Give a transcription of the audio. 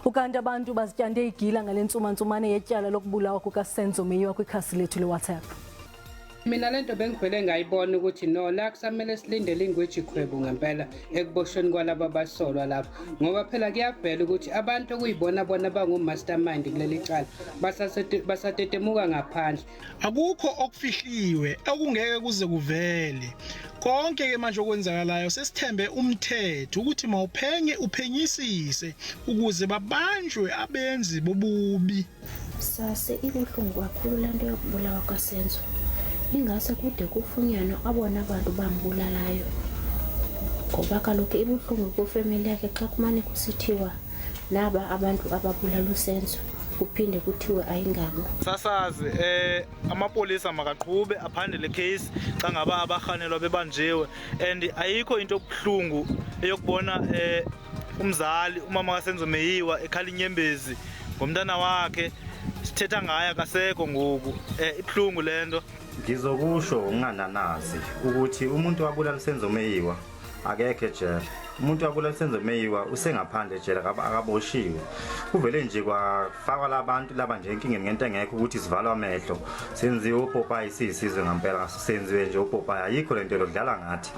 Ukanti abantu bazityande igila ngalentsuma-ntsumane yetyala lokubulawa kukaSenzo Meyiwa kwikhasi lethu leWhatsApp. Mina lento bengivele ngayibona ukuthi no la kusamele silindele ingweji khwebu ngempela ekuboshweni kwalabo abasolwa lapho ngoba phela kuyavela ukuthi abantu okuyibona bona bangu-mastermind kuleli cala basatetemuka ngaphandle. Akukho okufihliwe okungeke kuze kuvele. Konke ke manje okwenzakalayo sesithembe umthetho ukuthi mawuphenye uphenyisise ukuze babanjwe abenzi bobubi. Sase ibuhlungu kakhulu lento yokubulawa kaSenzo. Ingase kude kufunyanwe abona abantu bambulalayo. Ngoba kaloku ibuhlungu kufamily yakhe xa kumane kusithiwa naba abantu ababulala uSenzo kuphinde kuthiwe ayingabo. Sasazi amapolisa makaqhube aphandele case xa ngaba abahanelwa bebanjiwe and ayikho into okuhlungu eyokubona umzali umama kaSenzo Meyiwa ekhala inyembezi ngomntana wakhe sithetha ngaye akasekho ngoku ibuhlungu lento. Ngizokusho ngananazi ukuthi umuntu wabulala uSenzo Meyiwa akekho ejele. Umuntu wabulala uSenzo Meyiwa usengaphandle ejele akaboshiwe. Kuvele nje kwafakwa labantu laba nje inkinga ngento engekho ukuthi sivalwa amehlo. Senziwe uPopeye sisizwe ngempela senziwe nje uPopeye ayikho lento lokudlala ngathi.